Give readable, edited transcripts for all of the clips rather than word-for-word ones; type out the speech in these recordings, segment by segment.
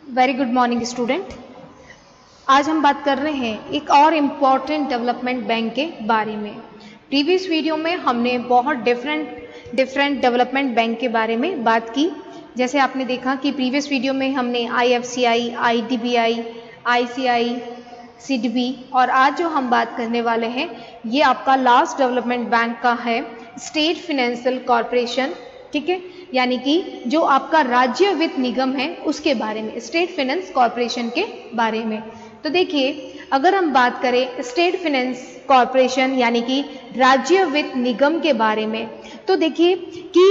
Very good morning student. आज हम बात कर रहे हैं एक और इम्पॉर्टेंट डेवलपमेंट बैंक के बारे में। प्रीवियस वीडियो में हमने बहुत डिफरेंट डेवलपमेंट बैंक के बारे में बात की। जैसे आपने देखा कि प्रीवियस वीडियो में हमने IFCI, IDBI, ICI, सिडबी और आज जो हम बात करने वाले हैं ये आपका लास्ट डेवलपमेंट बैंक का है स्टेट फाइनेंशियल कॉरपोरेशन, ठीक है, यानी कि जो आपका राज्य वित्त निगम है उसके बारे में, स्टेट फाइनेंस कॉरपोरेशन के बारे में। तो देखिए, अगर हम बात करें स्टेट फाइनेंस कॉरपोरेशन यानी कि राज्य वित्त निगम के बारे में, तो देखिए कि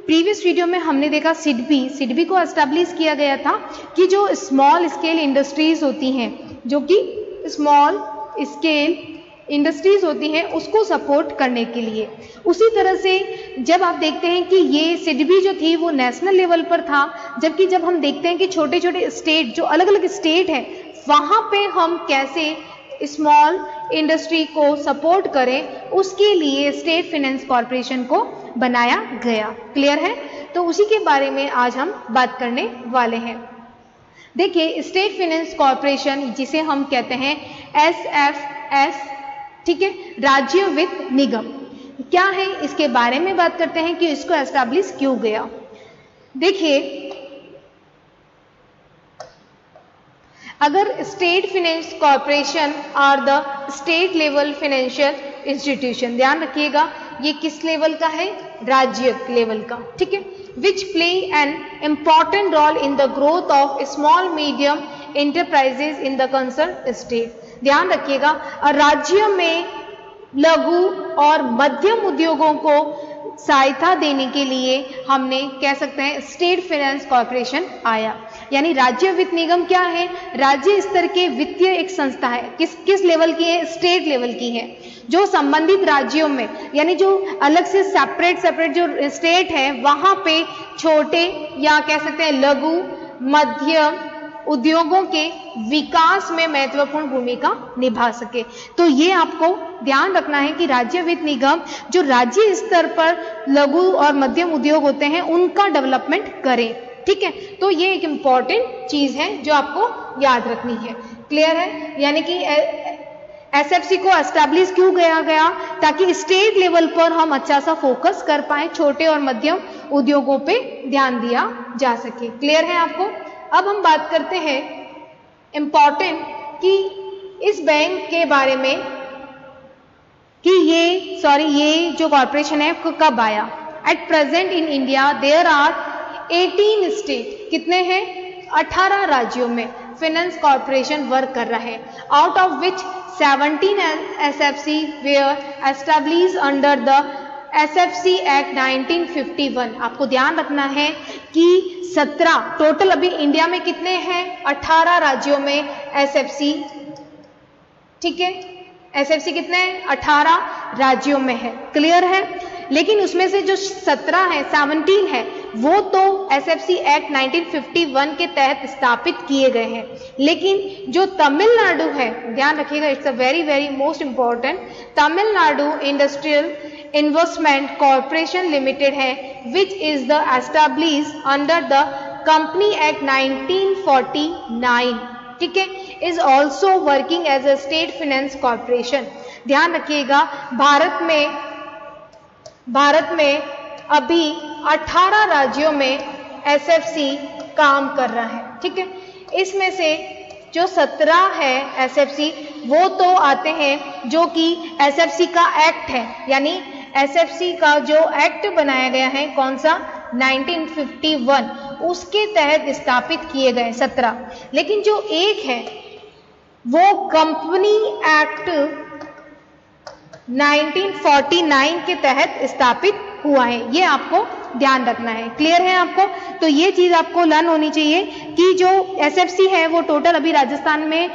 प्रीवियस वीडियो में हमने देखा सिडबी को एस्टैब्लिश किया गया था कि जो स्मॉल स्केल इंडस्ट्रीज होती हैं, जो कि स्मॉल स्केल इंडस्ट्रीज होती हैं उसको सपोर्ट करने के लिए। उसी तरह से जब आप देखते हैं कि ये सिडबी जो थी वो नेशनल लेवल पर था, जबकि जब हम देखते हैं कि छोटे छोटे स्टेट जो अलग अलग स्टेट हैं वहाँ पे हम कैसे स्मॉल इंडस्ट्री को सपोर्ट करें, उसके लिए स्टेट फाइनेंस कॉरपोरेशन को बनाया गया। क्लियर है? तो उसी के बारे में आज हम बात करने वाले हैं। देखिए, स्टेट फाइनेंस कॉरपोरेशन जिसे हम कहते हैं SFS, ठीक है, राज्य वित्त निगम क्या है इसके बारे में बात करते हैं कि इसको एस्टैब्लिश क्यों गया। देखिए, अगर state finance corporation are the state level financial institution, ध्यान रखिएगा ये किस लेवल का है, राज्य लेवल का, ठीक है, which play an important role in the growth of small medium enterprises in the concern state. ध्यान रखिएगा, राज्य में लघु और मध्यम उद्योगों को सहायता देने के लिए हमने कह सकते हैं स्टेट फाइनेंस कॉरपोरेशन आया। यानी राज्य वित्त निगम क्या है, राज्य स्तर के वित्तीय एक संस्था है। किस लेवल की है, स्टेट लेवल की है, जो संबंधित राज्यों में यानी जो अलग से सेपरेट जो स्टेट है वहां पे छोटे या कह सकते हैं लघु मध्यम उद्योगों के विकास में महत्वपूर्ण भूमिका निभा सके। तो ये आपको ध्यान रखना है कि राज्य वित्त निगम जो राज्य स्तर पर लघु और मध्यम उद्योग होते हैं उनका डेवलपमेंट करें, ठीक है। तो ये एक इम्पॉर्टेंट चीज है जो आपको याद रखनी है। क्लियर है? यानी कि SFC को एस्टैब्लिश क्यों किया गया, ताकि स्टेट लेवल पर हम अच्छा सा फोकस कर पाए, छोटे और मध्यम उद्योगों पे ध्यान दिया जा सके। क्लियर है आपको? अब हम बात करते हैं इम्पॉर्टेंट कि इस बैंक के बारे में कि ये जो कॉरपोरेशन है कब आया। At present in India there are 18 state, कितने हैं, 18 राज्यों में फाइनेंस कॉरपोरेशन वर्क कर रहा है, out of which 17 SFC were establish under the SFC act 1951। आपको ध्यान रखना है कि 17 टोटल, अभी इंडिया में कितने हैं, 18 राज्यों में SFC, ठीक है, SFC कितने हैं, 18 राज्यों में है। क्लियर है? लेकिन उसमें से जो 17 है वो तो SFC एक्ट 1951 के तहत स्थापित किए गए हैं, लेकिन जो तमिलनाडु है, ध्यान रखिएगा, it's a very most important, Tamil Nadu industrial investment corporation limited है, which is the establish under the company act 1949, ठीक है, is also working as a state finance corporation. ध्यान रखिएगा, भारत में अभी 18 राज्यों में SFC काम कर रहा है, ठीक है। इसमें से जो 17 है SFC वो तो आते हैं जो कि SFC का एक्ट है, यानी SFC का जो एक्ट बनाया गया है, कौन सा, 1951, उसके तहत स्थापित किए गए 17। लेकिन जो एक है वो कंपनी एक्ट 1949 के तहत स्थापित हुआ है, ये आपको ध्यान रखना है। क्लियर है आपको? तो ये चीज आपको लर्न होनी चाहिए कि जो SFC है वो टोटल अभी राजस्थान में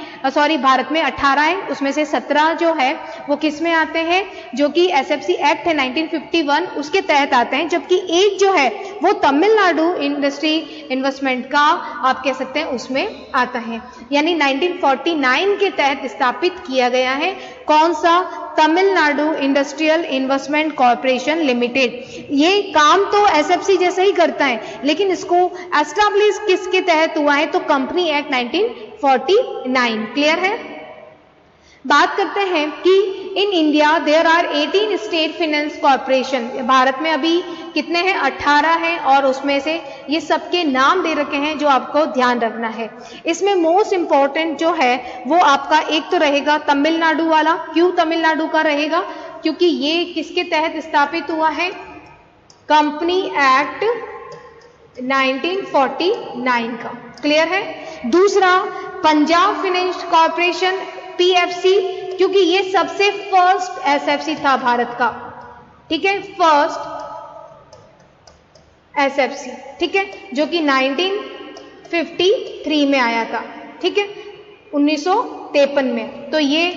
भारत में 18 है, उसमें से 17 जो है वो किस में आते हैं, जो कि SFC एक्ट है 1951 उसके तहत आते हैं, जबकि एक जो है वो तमिलनाडु इंडस्ट्री इन्वेस्टमेंट का आप कह सकते हैं उसमें आता है, यानी 1949 के तहत स्थापित किया गया है। कौन सा? Tamil Nadu industrial investment corporation limited. ये काम तो एसएफसी जैसा ही करता है, लेकिन इसको एस्टैब्लिश किसके तहत हुआ है, तो कंपनी एक्ट 1949। क्लियर है। बात करते हैं कि in India there are 18 state finance corporation. भारत में अभी कितने हैं, 18 हैं, और उसमें से ये सबके नाम दे रखे हैं जो आपको ध्यान रखना है। इसमें मोस्ट इंपॉर्टेंट जो है वो आपका एक तो रहेगा तमिलनाडु वाला। क्यों तमिलनाडु का रहेगा, क्योंकि ये किसके तहत स्थापित हुआ है, कंपनी एक्ट 1949 का। क्लियर है। दूसरा पंजाब फाइनेंस कॉर्पोरेशन पीएफसी, क्योंकि ये सबसे फर्स्ट एसएफसी था भारत का। ठीक है, फर्स्ट एसएफसी, ठीक है, जो कि 1953 में आया था। ठीक है, 1953 में। तो ये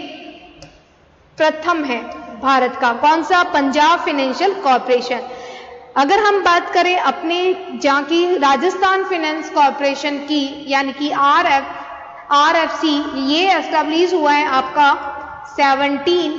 प्रथम है भारत का। कौन सा, पंजाब फाइनेंशियल कॉर्पोरेशन। अगर हम बात करें अपने जहाँ की राजस्थान फाइनेंस कॉर्पोरेशन की, यानी कि आरएफसी, ये एस्टैब्लिश हुआ है आपका 17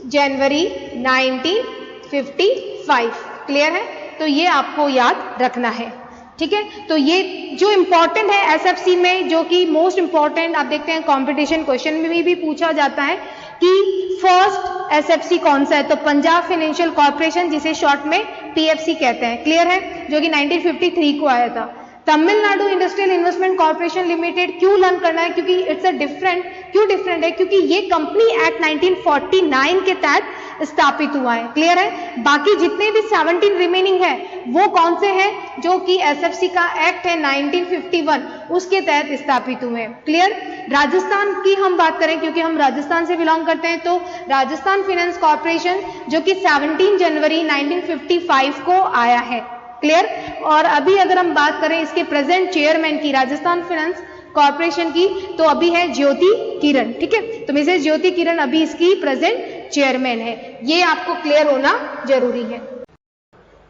जनवरी 1955। क्लियर है। तो ये आपको याद रखना है। ठीक है, तो ये जो इंपॉर्टेंट है एसएफसी में, जो कि मोस्ट इंपॉर्टेंट, आप देखते हैं कंपटीशन क्वेश्चन में भी पूछा जाता है कि फर्स्ट एसएफसी कौन सा है, तो पंजाब फाइनेंशियल कॉर्पोरेशन, जिसे शॉर्ट में पीएफसी कहते हैं। क्लियर है, जो कि 1953 को आया था। Tamil Nadu industrial investment corporation limited क्यों लर्न करना है, क्योंकि इट्स अ डिफरेंट। क्यों डिफरेंट है, क्योंकि ये कंपनी एक्ट 1949 के तहत स्थापित हुआ है। क्लियर है। बाकी जितने भी 17 रिमेनिंग है वो कौन से हैं, जो कि एसएफसी का एक्ट है 1951 उसके तहत स्थापित हुए हैं। क्लियर। राजस्थान की हम बात करें, क्योंकि हम राजस्थान से बिलोंग करते हैं, तो राजस्थान फाइनेंस कॉर्पोरेशन जो कि 17 जनवरी 1955 को आया है। क्लियर। और अभी अगर हम बात करें इसके प्रेजेंट चेयरमैन की, राजस्थान फाइनेंस कॉर्पोरेशन की, तो अभी है ज्योति किरण। ठीक है, तो मिसेस ज्योति किरण अभी इसकी प्रेजेंट चेयरमैन है। ये आपको क्लियर होना जरूरी है।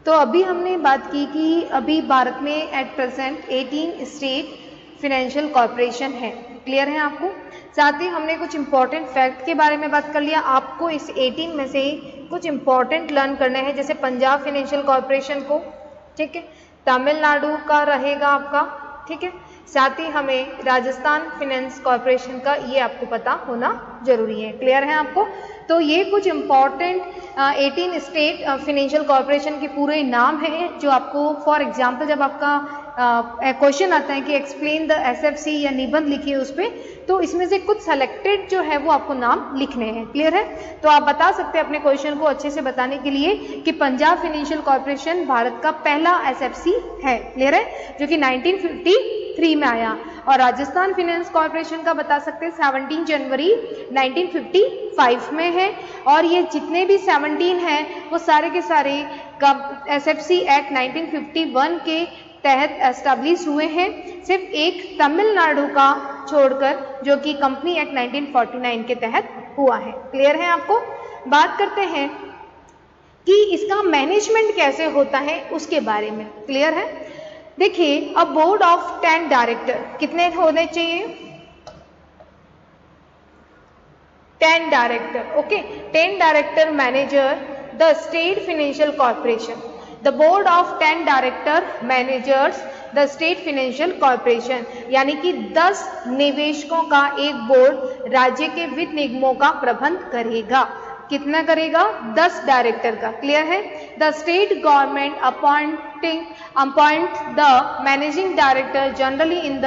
तो अभी हमने बात की कि अभी भारत में at present 18 state financial corporation है। क्लियर है आपको। साथ ही हमने कुछ इंपॉर्टेंट फैक्ट के बारे में बात कर लिया। आपको इस 18 में से कुछ इंपॉर्टेंट लर्न करने हैं, जैसे पंजाब फाइनेंशियल कॉर्पोरेशन को, ठीक है, तमिलनाडु का रहेगा आपका, ठीक है, साथ ही हमें राजस्थान फाइनेंस कॉर्पोरेशन का ये आपको पता होना जरूरी है। क्लियर है आपको। तो ये कुछ इंपॉर्टेंट 18 स्टेट फाइनेंशियल कॉर्पोरेशन के पूरे नाम हैं, जो आपको फॉर एग्जांपल जब आपका क्वेश्चन आता है कि एक्सप्लेन द एसएफसी या निबंध लिखिए उस पर, तो इसमें से कुछ सेलेक्टेड जो है वो आपको नाम लिखने हैं। क्लियर है। तो आप बता सकते हैं अपने क्वेश्चन को अच्छे से बताने के लिए कि पंजाब फाइनेंशियल कॉर्पोरेशन भारत का पहला एसएफसी है। क्लियर है, जो कि 1953 में आया। और राजस्थान फाइनेंस कॉर्पोरेशन का बता सकते हैं 17 जनवरी 1955 में है। और ये जितने भी 17 हैं वो सारे के सारे एसएफसी एक्ट 1951 के तहत एस्टैब्लिश हुए हैं, सिर्फ एक तमिलनाडु का छोड़कर, जो कि कंपनी एक्ट 1949 के तहत हुआ है। क्लियर है आपको। बात करते हैं कि इसका मैनेजमेंट कैसे होता है उसके बारे में। क्लियर है। देखिए, अ बोर्ड ऑफ 10 डायरेक्टर कितने होने चाहिए, 10 director. Okay, 10 director manager the state financial corporation. The board of 10 director managers the state financial corporation, यानी कि 10 निवेशकों का एक बोर्ड राज्य के वित्त निगमों का प्रबंध करेगा। कितना करेगा, 10 डायरेक्टर का। क्लियर है। The state government appoint the managing director generally in the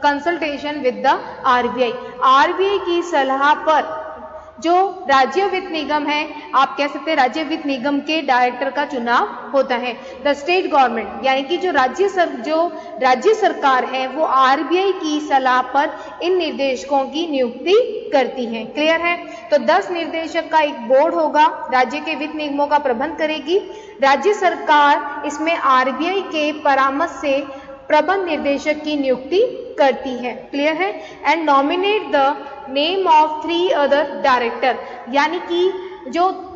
consultation with the RBI. RBI की सलाह पर जो राज्य वित्त निगम है, आप कह सकते हैं राज्य वित्त निगम के डायरेक्टर का चुनाव होता है। द स्टेट गवर्नमेंट, यानी कि जो राज्य सरकार है वो आरबीआई की सलाह पर इन निर्देशकों की नियुक्ति करती है। क्लियर है। तो 10 निर्देशक का एक बोर्ड होगा, राज्य के वित्त निगमों का प्रबंध करेगी। राज्य सरकार इसमें आरबीआई के परामर्श से प्रबंध निर्देशक की नियुक्ति करती है। क्लियर है। And nominate the name of 3 other director, यानी कि जो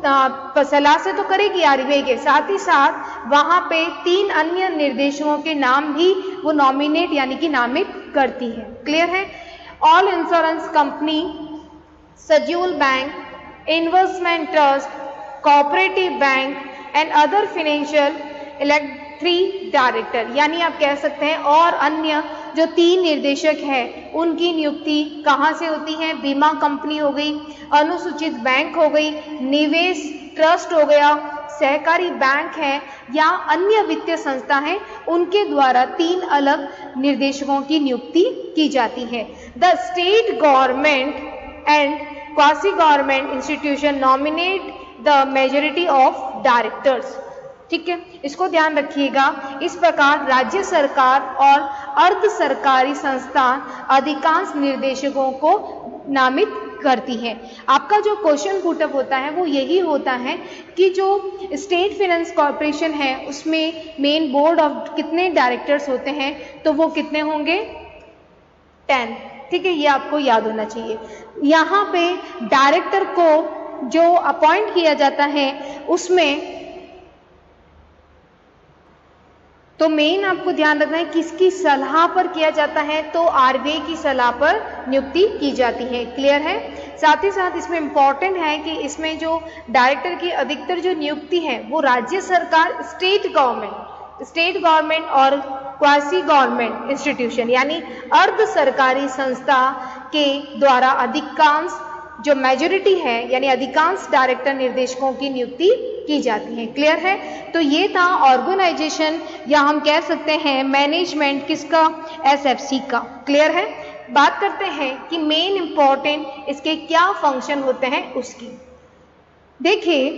सलाह से तो करेगी आरबीआई के, साथ ही साथ वहां पे 3 अन्य निर्देशकों के नाम भी वो नॉमिनेट यानी कि नामित करती है। क्लियर है। All insurance company scheduled bank, investment trust, cooperative bank and other financial three director, यानी आप कह सकते हैं और अन्य जो 3 निर्देशक हैं उनकी नियुक्ति कहाँ से होती है? बीमा कंपनी हो गई, अनुसूचित बैंक हो गई, निवेश ट्रस्ट हो गया, सहकारी बैंक है या अन्य वित्तीय संस्था है, उनके द्वारा 3 अलग निर्देशकों की नियुक्ति की जाती है। The state government and quasi government institution nominate the majority of directors. ठीक है, इसको ध्यान रखिएगा। इस प्रकार राज्य सरकार और अर्ध सरकारी संस्थान अधिकांश निर्देशकों को नामित करती है। आपका जो क्वेश्चन पुटअप होता है वो यही होता है कि जो स्टेट फाइनेंस कॉर्पोरेशन है उसमें मेन बोर्ड ऑफ कितने डायरेक्टर्स होते हैं? तो वो कितने होंगे? 10। ठीक है, ये आपको याद होना चाहिए। यहाँ पे डायरेक्टर को जो अपॉइंट किया जाता है उसमें तो मेन आपको ध्यान रखना है किसकी सलाह पर किया जाता है? तो आरबीआई की सलाह पर नियुक्ति की जाती है। क्लियर है? साथ ही साथ इसमें इंपॉर्टेंट है कि इसमें जो डायरेक्टर की अधिकतर जो नियुक्ति है वो राज्य सरकार, स्टेट गवर्नमेंट और क्वासी गवर्नमेंट इंस्टीट्यूशन यानी अर्ध सरकारी संस्था के द्वारा अधिकांश जो मेजॉरिटी है यानी अधिकांश डायरेक्टर निर्देशकों की नियुक्ति की जाती है। क्लियर है? तो ये था ऑर्गेनाइजेशन या हम कह सकते हैं मैनेजमेंट किसका? एसएफसी का। क्लियर है? बात करते हैं कि मेन इंपॉर्टेंट इसके क्या फंक्शन होते हैं उसकी। देखिए,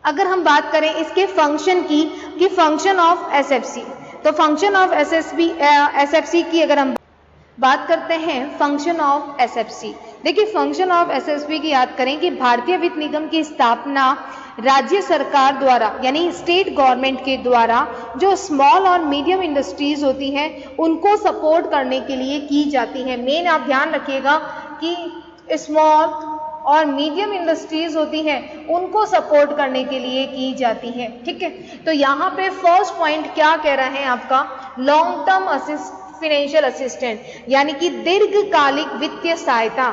अगर हम बात करें इसके फंक्शन की कि फंक्शन ऑफ एसएफसी, तो फंक्शन ऑफ एसएफसी की अगर हम बात करते हैं फंक्शन ऑफ एसएफसी, देखिए फंक्शन ऑफ एसएफसी की याद करें कि भारतीय वित्त निगम की स्थापना राज्य सरकार द्वारा यानी स्टेट गवर्नमेंट के द्वारा जो स्मॉल और मीडियम इंडस्ट्रीज होती हैं उनको सपोर्ट करने के लिए की जाती है। मेन आप ध्यान रखिएगा कि स्मॉल और मीडियम इंडस्ट्रीज होती हैं उनको सपोर्ट करने के लिए की जाती है। ठीक है, तो यहाँ पे फर्स्ट पॉइंट क्या कह रहे हैं आपका? लॉन्ग टर्म फाइनेंशियल असिस्टेंट यानी कि दीर्घकालिक वित्तीय सहायता,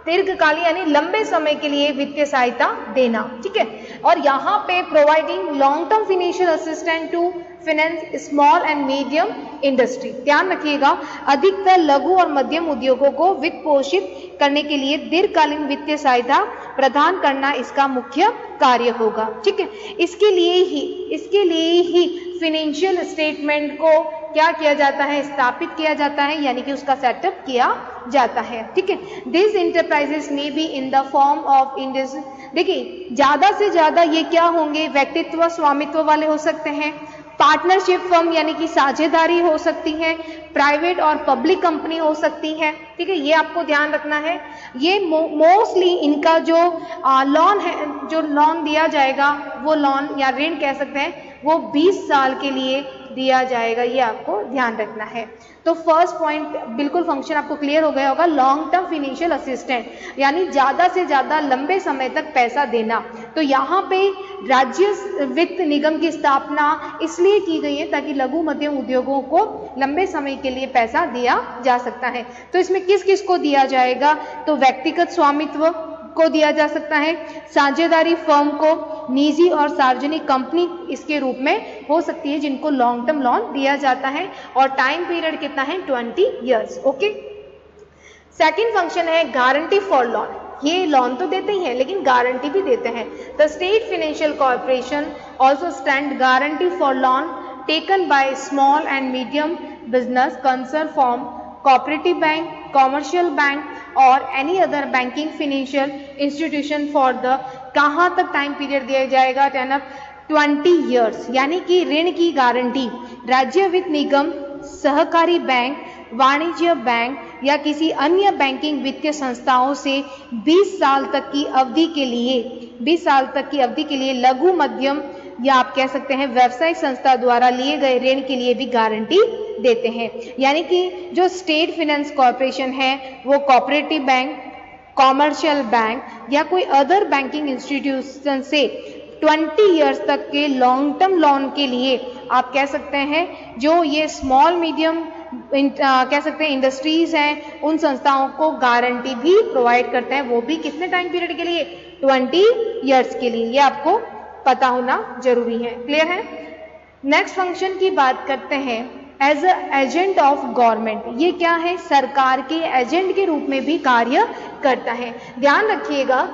दीर्घकालीन यानी लंबे समय के लिए वित्तीय सहायता देना। ठीक है, और यहाँ पे providing long term financial assistant to finance small and medium industry. ध्यान रखिएगा, अधिकतर लघु और मध्यम उद्योगों को वित्त पोषित करने के लिए दीर्घकालीन वित्तीय सहायता प्रदान करना इसका मुख्य कार्य होगा। ठीक है, इसके लिए ही फाइनेंशियल स्टेटमेंट को क्या किया जाता है? स्थापित किया जाता है यानी कि उसका सेटअप किया जाता है। ठीक है, this enterprises may be in the form of Indus. देखिए, ज्यादा से ज्यादा ये क्या होंगे? व्यक्तित्व स्वामित्व वाले हो सकते हैं, पार्टनरशिप फर्म यानी कि साझेदारी हो सकती है, प्राइवेट और पब्लिक कंपनी हो सकती है। ठीक है, ये आपको ध्यान रखना है। ये मोस्टली इनका जो लोन है, जो लोन दिया जाएगा वो लोन या ऋण कह सकते हैं वो 20 साल के लिए दिया जाएगा, ये आपको ध्यान रखना है। तो फर्स्ट पॉइंट बिल्कुल फंक्शन आपको क्लियर हो गया होगा, लॉन्ग टर्म फाइनेंशियल असिस्टेंट यानी ज़्यादा से ज़्यादा लंबे समय तक पैसा देना। तो यहाँ पे राज्य वित्त निगम की स्थापना इसलिए की गई है ताकि लघु मध्यम उद्योगों को लंबे समय के लिए पैसा दिया जा सकता है। तो इसमें किस किस को दिया जाएगा? तो व्यक्तिगत स्वामित्व को दिया जा सकता है, साझेदारी फर्म को, निजी और सार्वजनिक कंपनी इसके रूप में हो सकती है जिनको लॉन्ग टर्म लोन दिया जाता है और टाइम पीरियड कितना है? 20 ईयर्स। ओके, सेकंड फंक्शन है गारंटी फॉर लोन। ये लोन तो देते ही हैं लेकिन गारंटी भी देते हैं। The state financial corporation also stand guarantee for loan taken by small and medium business concern form cooperative bank, commercial bank और any other banking financial institution for the कहाँ तक टाइम पीरियड दिया जाएगा? 20 years यानी कि ऋण की guarantee राज्य वित्त निगम, सहकारी बैंक, वाणिज्य बैंक या किसी अन्य बैंकिंग वित्तीय संस्थाओं से 20 साल तक की अवधि के लिए लघु मध्यम या आप कह सकते हैं व्यावसायिक संस्था द्वारा लिए गए ऋण के लिए भी गारंटी देते हैं। यानी कि जो स्टेट फाइनेंस कॉर्पोरेशन है वो कोऑपरेटिव बैंक, कॉमर्शियल बैंक या कोई अदर बैंकिंग इंस्टीट्यूशन से 20 ईयर्स तक के लॉन्ग टर्म लोन के लिए आप कह सकते हैं जो ये स्मॉल मीडियम कह सकते हैं इंडस्ट्रीज हैं, उन संस्थाओं को गारंटी भी प्रोवाइड करते हैं, वो भी कितने टाइम पीरियड के लिए, 20 ईयर्स के लिए। ये आपको पता होना जरूरी है। क्लियर है। नेक्स्ट फंक्शन की बात करते हैं, as a agent of government. ये क्या है, सरकार के एजेंट के रूप में भी कार्य करता है। ध्यान रखिएगा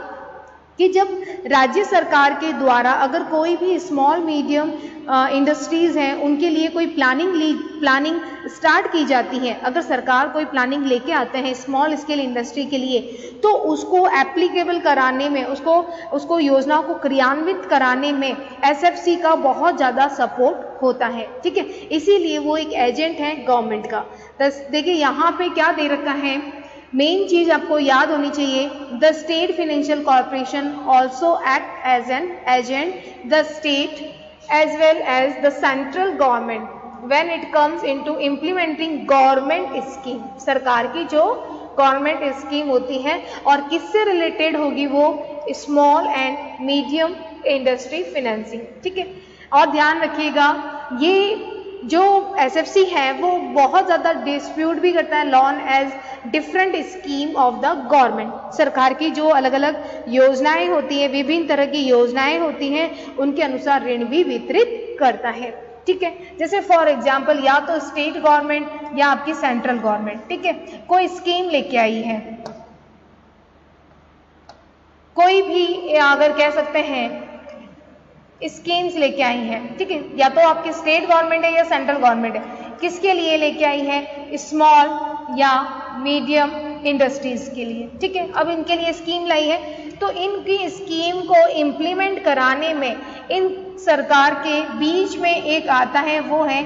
कि जब राज्य सरकार के द्वारा अगर कोई भी स्मॉल मीडियम इंडस्ट्रीज हैं, उनके लिए कोई प्लानिंग स्टार्ट की जाती है, अगर सरकार कोई प्लानिंग लेके आते हैं स्मॉल स्केल इंडस्ट्री के लिए, तो उसको एप्लीकेबल कराने में, उसको योजनाओं को क्रियान्वित कराने में एसएफसी का बहुत ज़्यादा सपोर्ट होता है। ठीक है, इसीलिए वो एक एजेंट है गवर्नमेंट का। देखिए यहाँ पे क्या दे रखा है, मेन चीज आपको याद होनी चाहिए, the state financial corporation also act as an agent the state as well as the central government when it comes into implementing government scheme. सरकार की जो गवर्नमेंट स्कीम होती है और किससे रिलेटेड होगी, वो small and medium industry financing. ठीक है, और ध्यान रखिएगा ये जो एसएफसी है वो बहुत ज़्यादा डिस्प्यूट भी करता है loan as different scheme of the government. सरकार की जो अलग अलग योजनाएं होती हैं, विभिन्न तरह की योजनाएं होती हैं, उनके अनुसार ऋण भी वितरित करता है। ठीक है, जैसे फॉर एग्जांपल या तो स्टेट गवर्नमेंट या आपकी सेंट्रल गवर्नमेंट, ठीक है, कोई स्कीम लेके आई है, कोई भी अगर कह सकते हैं स्कीम्स लेके आई हैं, ठीक है, या तो आपकी स्टेट गवर्नमेंट है या सेंट्रल गवर्नमेंट है, किसके लिए लेके आई है, स्मॉल या मीडियम इंडस्ट्रीज के लिए। ठीक है, अब इनके लिए स्कीम लाई है, तो इनकी स्कीम को इम्प्लीमेंट कराने में इन सरकार के बीच में एक आता है, वो है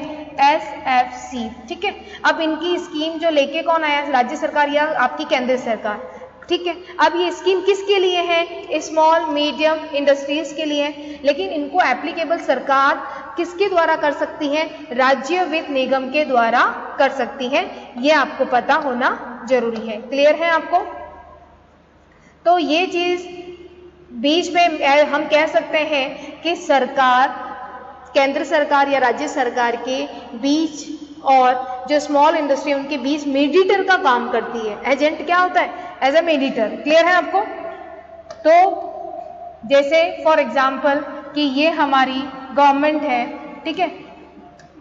एसएफसी। ठीक है, अब इनकी स्कीम जो लेके कौन आया, राज्य सरकार या आपकी केंद्र सरकार। ठीक है, अब ये स्कीम किसके लिए है, स्मॉल मीडियम इंडस्ट्रीज के लिए, लेकिन इनको एप्लीकेबल सरकार किसके द्वारा कर सकती है, राज्य वित्त निगम के द्वारा कर सकती है। ये आपको पता होना जरूरी है। क्लियर है आपको। तो ये चीज बीच में हम कह सकते हैं कि सरकार, केंद्र सरकार या राज्य सरकार के बीच और जो स्मॉल इंडस्ट्री उनके बीच मीडिएटर का काम करती है। एजेंट क्या होता है, एज ए मीडिएटर। क्लियर है आपको। तो जैसे फॉर एग्जांपल कि ये हमारी गवर्नमेंट है, ठीक है,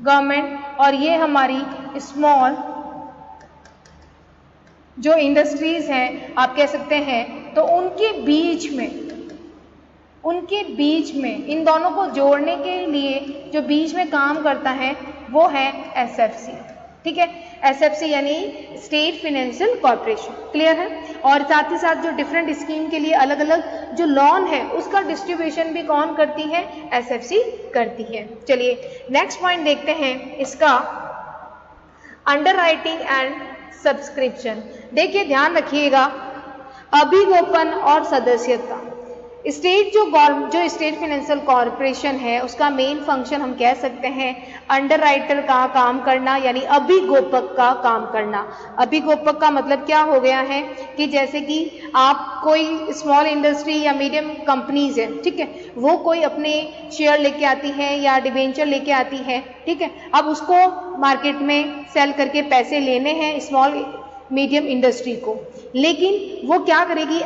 गवर्नमेंट, और ये हमारी स्मॉल जो इंडस्ट्रीज हैं आप कह सकते हैं, तो उनके बीच में इन दोनों को जोड़ने के लिए जो बीच में काम करता है वो है एसएफसी। ठीक है, एसएफसी यानी स्टेट फाइनेंशियल कॉर्पोरेशन। क्लियर है। और साथ ही साथ जो डिफरेंट स्कीम के लिए अलग अलग जो लोन है उसका डिस्ट्रीब्यूशन भी कौन करती है, एसएफसी करती है। चलिए नेक्स्ट पॉइंट देखते हैं इसका, अंडरराइटिंग एंड सब्सक्रिप्शन। देखिए ध्यान रखिएगा, अभिगोपन और सदस्यता। स्टेट जो स्टेट फाइनेंशियल कॉर्पोरेशन है उसका मेन फंक्शन हम कह सकते हैं अंडरराइटर का काम करना, यानी अभिगोपक का काम करना। अभिगोपक का मतलब क्या हो गया है कि जैसे कि आप कोई स्मॉल इंडस्ट्री या मीडियम कंपनीज है, ठीक है, वो कोई अपने शेयर लेके आती है या डिबेंचर लेके आती है, ठीक है, अब उसको मार्केट में सेल करके पैसे लेने हैं स्मॉल मीडियम इंडस्ट्री को, लेकिन वो क्या करेगी,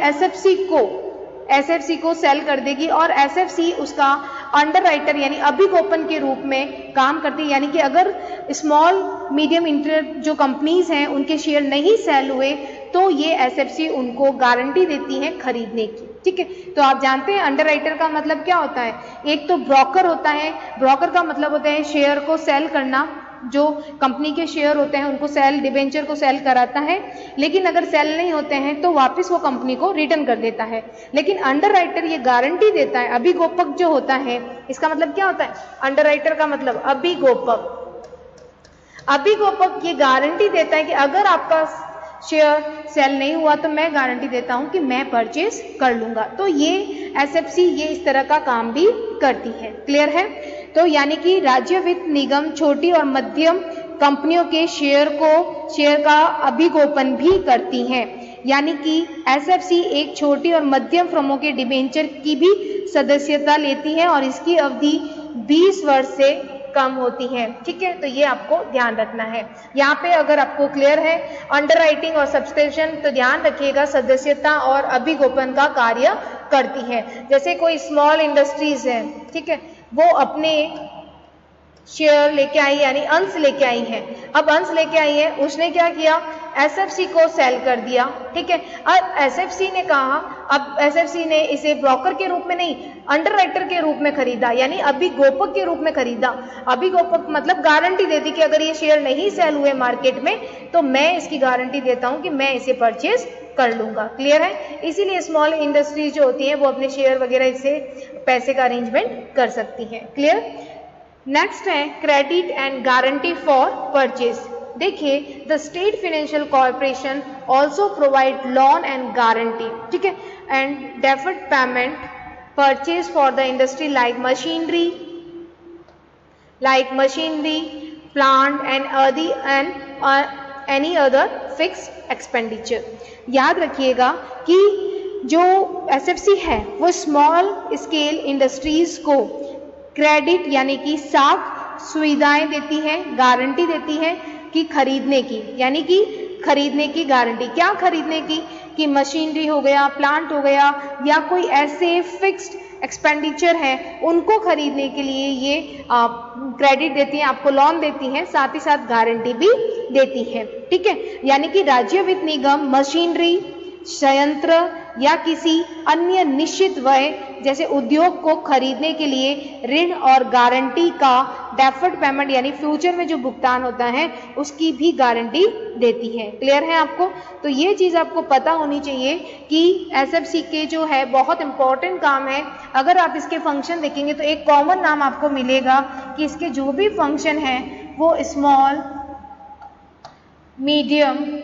एसएफसी को सेल कर देगी और एसएफसी उसका अंडरराइटर यानी अभिगोपन के रूप में काम करती है। यानी कि अगर स्मॉल मीडियम जो कंपनीज हैं उनके शेयर नहीं सेल हुए तो ये एसएफसी उनको गारंटी देती है खरीदने की। ठीक है, तो आप जानते हैं अंडरराइटर का मतलब क्या होता है, एक तो ब्रोकर होता है, ब्रोकर का मतलब होता है शेयर को सेल करना, जो कंपनी के शेयर होते हैं उनको सेल, डिबेंचर को सेल कराता है, लेकिन अगर सेल नहीं होते हैं तो वापस वो कंपनी को रिटर्न कर देता है। लेकिन अंडरराइटर ये गारंटी देता है, अभिगोपक जो होता है इसका मतलब क्या होता है, अंडरराइटर का मतलब अभिगोपक ये गारंटी देता है कि अगर आपका शेयर सेल नहीं हुआ तो मैं गारंटी देता हूं कि मैं परचेज कर लूंगा। तो ये एसएफसी ये इस तरह का काम भी करती है। क्लियर है। तो यानी कि राज्य वित्त निगम छोटी और मध्यम कंपनियों के शेयर का अभिगोपन भी करती हैं। यानी कि एसएफसी एक छोटी और मध्यम फर्मों के डिबेंचर की भी सदस्यता लेती है और इसकी अवधि 20 वर्ष से कम होती है। ठीक है, तो ये आपको ध्यान रखना है। यहाँ पे अगर आपको क्लियर है अंडरराइटिंग और सब्सक्रिप्शन, तो ध्यान रखिएगा सदस्यता और अभिगोपन का कार्य करती है। जैसे कोई स्मॉल इंडस्ट्रीज है, ठीक है, वो अपने शेयर लेके आई यानी अंश लेके आई है। अब अंश लेके आई है, उसने क्या किया, एसएफसी को सेल कर दिया। ठीक है, अब एसएफसी ने कहा, अब एसएफसी ने इसे ब्रोकर के रूप में नहीं, अंडरराइटर के रूप में खरीदा, यानी अभिगोपक के रूप में खरीदा। अभिगोपक मतलब गारंटी देती कि अगर ये शेयर नहीं सेल हुए मार्केट में तो मैं इसकी गारंटी देता हूं कि मैं इसे परचेज कर लूंगा। क्लियर है, इसीलिए स्मॉल इंडस्ट्रीज जो होती हैं वो अपने शेयर वगैरह इससे पैसे का अरेंजमेंट कर सकती हैं। क्लियर। नेक्स्ट है credit and guarantee for purchase. देखिए, the state financial corporation also provide loan and guarantee, ठीक है, and deferred payment purchase for the industry like machinery, plant and any other fix expenditure. याद रखिएगा कि जो SFC है वो स्मॉल स्केल इंडस्ट्रीज को क्रेडिट यानी कि साख सुविधाएं देती है, गारंटी देती है कि खरीदने की, यानी कि खरीदने की गारंटी। क्या खरीदने की, कि मशीनरी हो गया, प्लांट हो गया, या कोई ऐसे फिक्स्ड एक्सपेंडिचर है उनको खरीदने के लिए ये क्रेडिट देती हैं, आपको लोन देती हैं, साथ ही साथ गारंटी भी देती है। ठीक है, यानी कि राज्य वित्त निगम मशीनरी, संयंत्र या किसी अन्य निश्चित व्यय जैसे उद्योग को खरीदने के लिए ऋण और गारंटी का डेफर्ड पेमेंट यानी फ्यूचर में जो भुगतान होता है उसकी भी गारंटी देती है। क्लियर है आपको? तो ये चीज आपको पता होनी चाहिए कि एसएफसी के जो है बहुत इंपॉर्टेंट काम है। अगर आप इसके फंक्शन देखेंगे तो एक कॉमन नाम आपको मिलेगा कि इसके जो भी फंक्शन है वो स्मॉल, मीडियम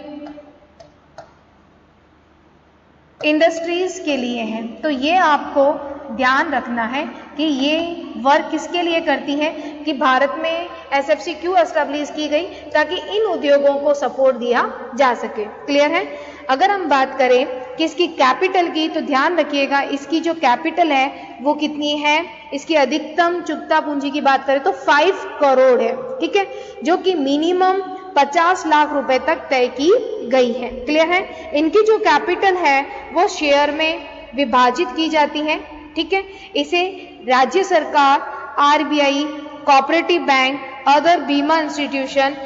इंडस्ट्रीज के लिए है। तो ये आपको ध्यान रखना है कि ये वर्क किसके लिए करती है, कि भारत में एसएफसी क्यों एस्टेब्लिश की गई, ताकि इन उद्योगों को सपोर्ट दिया जा सके। क्लियर है? अगर हम बात करें कि इसकी कैपिटल की, तो ध्यान रखिएगा इसकी जो कैपिटल है वो कितनी है, इसकी अधिकतम चुकता पूंजी की बात करें तो 5 करोड़ है। ठीक है, जो कि मिनिमम 50 लाख रुपए तक तय की गई है। क्लियर है? इनकी जो कैपिटल है वो शेयर में विभाजित की जाती है। ठीक है, इसे राज्य सरकार, आरबीआई, कोऑपरेटिव बैंक, अदर बीमा इंस्टीट्यूशन,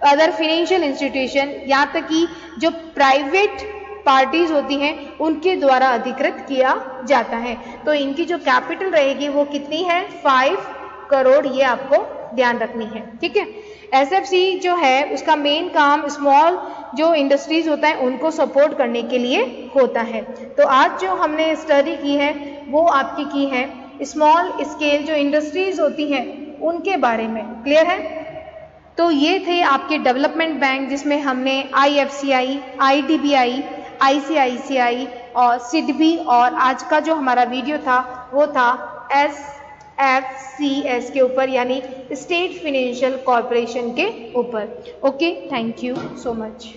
अदर फाइनेंशियल इंस्टीट्यूशन, यहाँ तक कि जो प्राइवेट पार्टीज होती हैं उनके द्वारा अधिकृत किया जाता है। तो इनकी जो कैपिटल रहेगी वो कितनी है, 5 करोड़, ये आपको ध्यान रखनी है। ठीक है, एसएफसी जो है उसका मेन काम स्मॉल जो इंडस्ट्रीज होता है उनको सपोर्ट करने के लिए होता है। तो आज जो हमने स्टडी की है वो आपकी की है स्मॉल स्केल जो इंडस्ट्रीज होती हैं उनके बारे में। क्लियर है? तो ये थे आपके डेवलपमेंट बैंक, जिसमें हमने आईएफसीआई, आईडीबीआई, आईसीआईसीआई और सिडबी, और आज का जो हमारा वीडियो था वो था एसएफसीएस के ऊपर, यानी स्टेट फाइनेंशियल कॉर्पोरेशन के ऊपर। Okay, thank you so much.